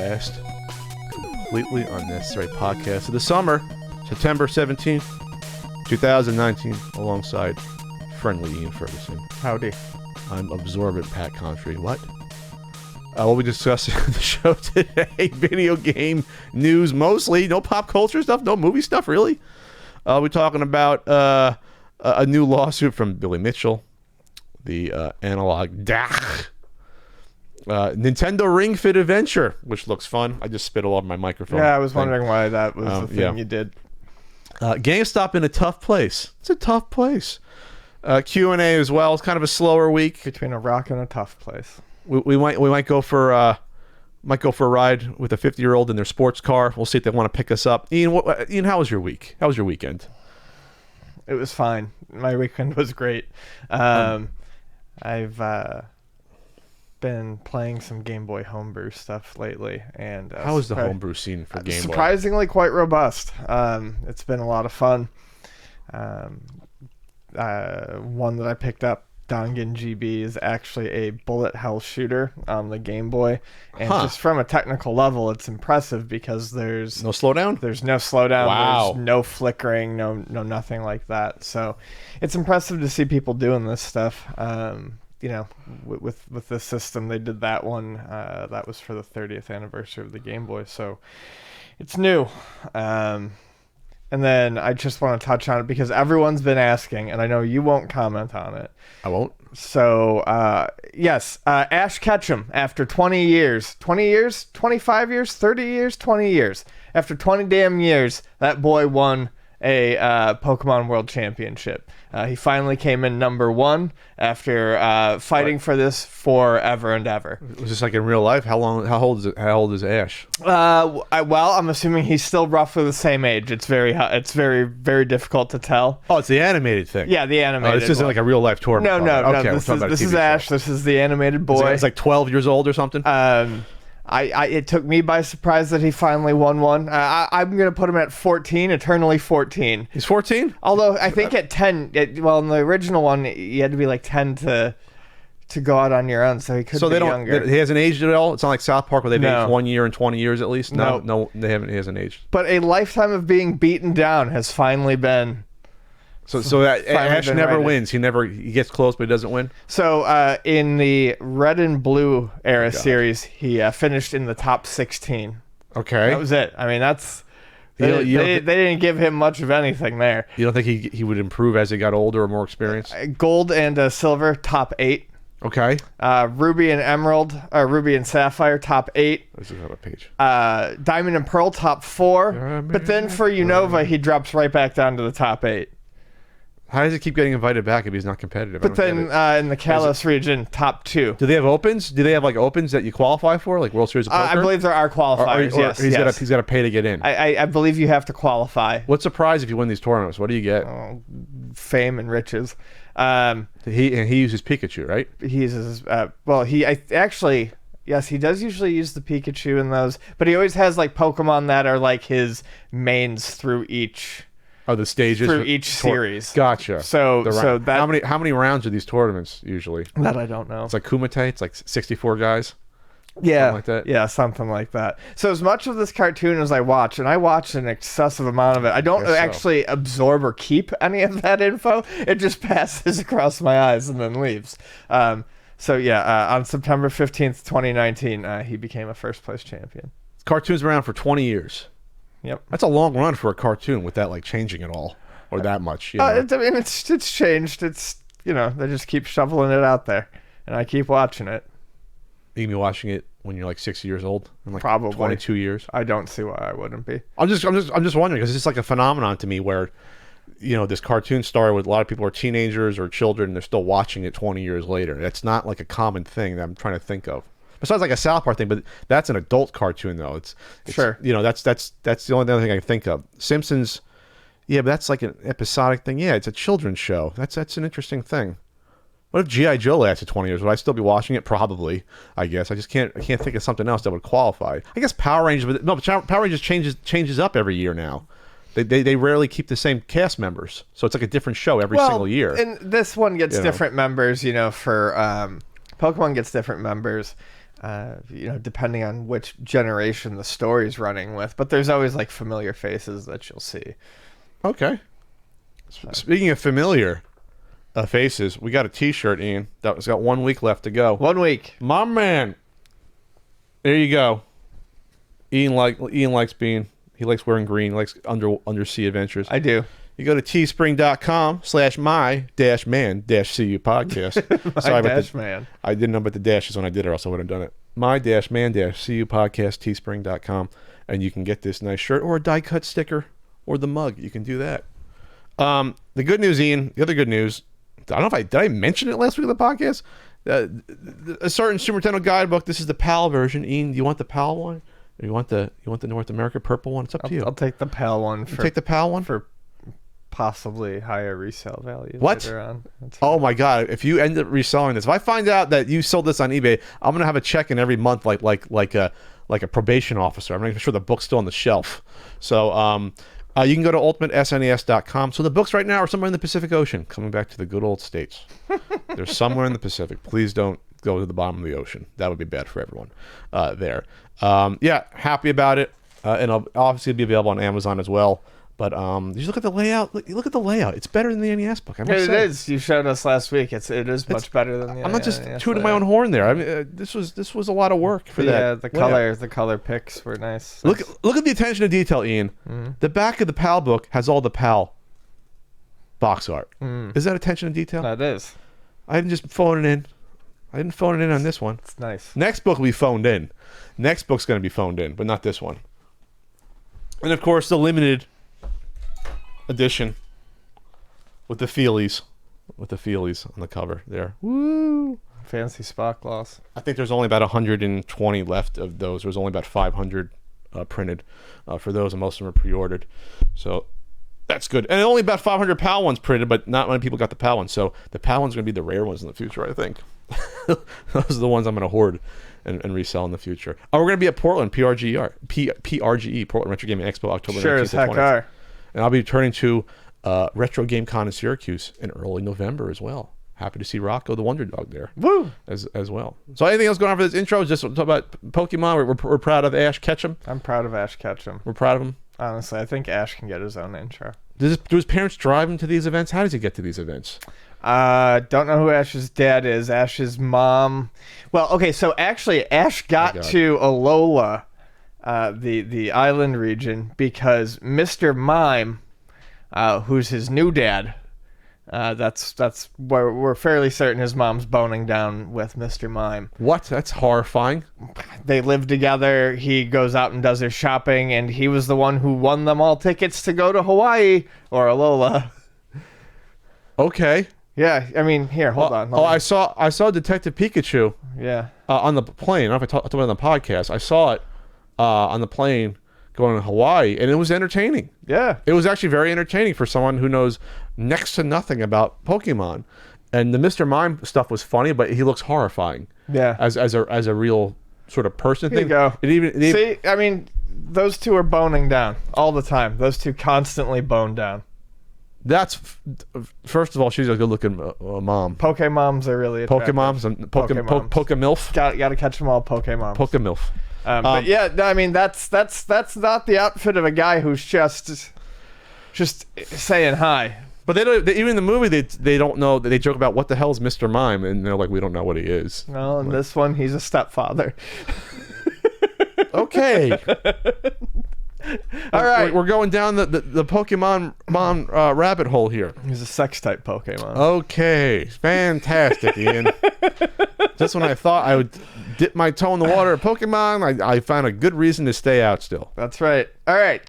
last completely unnecessary podcast of the summer, September 17th, 2019, alongside friendly Ian Ferguson. Howdy. I'm absorbent Pat Contry. What? We'll be discussing the show today. Video game news mostly. No pop culture stuff. No movie stuff, really. We're talking about a new lawsuit from Billy Mitchell. The analog DAC. Nintendo Ring Fit Adventure, which looks fun. I just spit all over my microphone. Yeah, I was wondering why that was the thing you did. GameStop in a tough place. It's a tough place. Q&A as well. It's kind of a slower week. Between a rock and a tough place. We might go for a ride with a 50-year-old in their sports car. We'll see if they want to pick us up. Ian, how was your week? How was your weekend? It was fine. My weekend was great. I've been playing some Game Boy homebrew stuff lately, and how is the homebrew scene for Game Boy? Surprisingly, quite robust. It's been a lot of fun. One that I picked up, Dongan GB, is actually a bullet hell shooter on the Game Boy, and just from a technical level, it's impressive because there's no slowdown. There's no slowdown. Wow. There's no flickering. No nothing like that. So it's impressive to see people doing this stuff. With this system, they did that one. That was for the 30th anniversary of the Game Boy, so it's new. And then I just want to touch on it because everyone's been asking, and I know you won't comment on it. I won't. So, yes, Ash Ketchum, after 20 years, 20 years, 25 years, 30 years, 20 years. After 20 damn years, that boy won a Pokemon World Championship. He finally came in number one after fighting for this forever and ever. Was this like in real life? How old is Ash? Well, I'm assuming he's still roughly the same age. It's very very difficult to tell. Oh, it's the animated thing. Yeah, the animated. This isn't like a real life tournament. No. Okay, This is Ash. This is the animated boy. It's like 12 years old or something. It took me by surprise that he finally won one. I'm going to put him at 14, eternally 14. He's 14? Although I think at 10, in the original one, you had to be like 10 to go out on your own, so he could be younger. He hasn't aged at all? It's not like South Park where they've aged 1 year and 20 years at least? No, they haven't. He hasn't aged. But a lifetime of being beaten down has finally been... So that Ash never wins. He gets close, but he doesn't win. So in the Red and Blue era series, he finished in the top 16. Okay, that was it. I mean, that's they didn't give him much of anything there. You don't think he would improve as he got older or more experienced? Gold and Silver, top 8. Okay. Ruby and Emerald, Ruby and Sapphire, top 8. This is on a page. Diamond and Pearl, top 4. But then for Unova, he drops right back down to the top 8. How does he keep getting invited back if he's not competitive? But then in the Kalos region, top 2. Do they have opens? Do they have like opens that you qualify for, like World Series of Poker? I believe there are qualifiers. Yes, he's got to pay to get in. I believe you have to qualify. What's the prize if you win these tournaments? What do you get? Fame and riches. He uses Pikachu, right? He uses yes, he does usually use the Pikachu in those, but he always has like Pokemon that are like his mains through each. Oh, the stages through each series. Gotcha. So that how many rounds are these tournaments usually? That I don't know. It's like Kumite. It's like 64 guys. Yeah, something like that. Yeah, something like that. So as much of this cartoon as I watch, and I watch an excessive amount of it, I don't actually absorb or keep any of that info. It just passes across my eyes and then leaves. On September 15th, 2019, he became a first place champion. Cartoon's been around for 20 years. Yep, that's a long run for a cartoon with that like changing at all or that much. It's changed. It's they just keep shoveling it out there, and I keep watching it. You can be watching it when you're like 60 years old, in like probably 22 years. I don't see why I wouldn't be. I'm just wondering because it's like a phenomenon to me where this cartoon started with a lot of people are teenagers or children and they're still watching it 20 years later. That's not like a common thing that I'm trying to think of. Besides like a South Park thing, but that's an adult cartoon though. It's sure. That's the only other thing I can think of. Simpsons, yeah, but that's like an episodic thing. Yeah, it's a children's show. That's an interesting thing. What if G.I. Joe lasted 20 years? Would I still be watching it? Probably, I guess. I can't think of something else that would qualify. I guess Power Rangers, but Power Rangers changes up every year now. They rarely keep the same cast members, so it's like a different show every single year. And this one gets different members. For Pokemon gets different members. depending on which generation the story's running with. But there's always like familiar faces that you'll see. Okay. Speaking of familiar faces, we got a T-shirt, Ian. That's got 1 week left to go. 1 week. My man. There you go. Ian likes being. He likes wearing green. He likes undersea adventures. I do. You go to teespring.com/my-man-cu podcast. Sorry about the man. I didn't know about the dashes when I did it, or else I would have done it. My-man-cu podcast, teespring.com. And you can get this nice shirt or a die-cut sticker or the mug. You can do that. The good news, Ian, the other good news, I don't know if did I mention it last week on the podcast? A certain Super Nintendo guidebook. This is the PAL version. Ian, do you want the PAL one? Or you want the North America purple one? It's up to you. I'll take the PAL one. Take the PAL one? For possibly higher resale value what? later on. Oh my god, if you end up reselling this, if I find out that you sold this on eBay, I'm gonna have a check-in every month like a probation officer. I'm making sure the book's still on the shelf. So you can go to ultimatesnes.com. So the books right now are somewhere in the Pacific Ocean, coming back to the good old States. They're somewhere in the Pacific. Please don't go to the bottom of the ocean. That would be bad for everyone there. Happy about it. And it'll obviously be available on Amazon as well. But you look at the layout. Look at the layout. It's better than the NES book. It is. You showed us last week. It is much better than the NES. I'm not just tooting my own horn there. I mean, this was a lot of work for that. Yeah, the color picks were nice. Look at the attention to detail, Ian. Mm-hmm. The back of the PAL book has all the PAL box art. Is that attention to detail? That is. I didn't just phone it in. I didn't phone it in on this one. It's nice. Next book will be phoned in. Next book's going to be phoned in, but not this one. And of course, the limited edition with the feelies on the cover there. Woo! Fancy spot gloss. I think there's only about 120 left of those. There's only about 500 printed for those, and most of them are pre-ordered. So that's good. And only about 500 PAL ones printed, but not many people got the PAL ones. So the PAL ones are going to be the rare ones in the future, I think. Those are the ones I'm going to hoard and resell in the future. Oh, we're going to be at Portland, PRGE, Portland Retro Gaming Expo, October 19th. Sure as heck are. And I'll be returning to Retro Game Con in Syracuse in early November as well. Happy to see Rocco the Wonder Dog there. Woo! As well. So anything else going on for this intro? Just talk about Pokemon. We're proud of Ash Ketchum. I'm proud of Ash Ketchum. We're proud of him. Honestly, I think Ash can get his own intro. Do his parents drive him to these events? How does he get to these events? Don't know who Ash's dad is. Ash's mom. Well, okay, so actually Ash got to Alola, the island region, because Mr. Mime, who's his new dad, that's where we're fairly certain his mom's boning down with Mr. Mime. What? That's horrifying. They live together. He goes out and does his shopping, and he was the one who won them all tickets to go to Hawaii or Alola. Okay. Yeah, I mean, here, hold on. I saw Detective Pikachu. Yeah. On the plane. I don't know if I talked about it on the podcast. I saw it on the plane going to Hawaii, and it was entertaining. Yeah. It was actually very entertaining for someone who knows next to nothing about Pokemon. And the Mr. Mime stuff was funny, but he looks horrifying. Yeah. As a real sort of person thing. Here you go. See, I mean, those two are boning down all the time. Those two constantly bone down. That's first of all, she's a good-looking mom. Pokemoms are really attractive. Pokemilf. Got to catch them all, Pokemoms. Pokemilf. But yeah, I mean that's not the outfit of a guy who's just saying hi. But they don't. Even in the movie, they don't know. They joke about what the hell is Mr. Mime, and they're like, we don't know what he is. Well, in this one, he's a stepfather. Okay. All right, we're going down the Pokemon rabbit hole here. He's a sex type Pokemon. Okay, fantastic, Ian. Just when I thought I would dip my toe in the water at Pokemon, I found a good reason to stay out still. That's right. All right,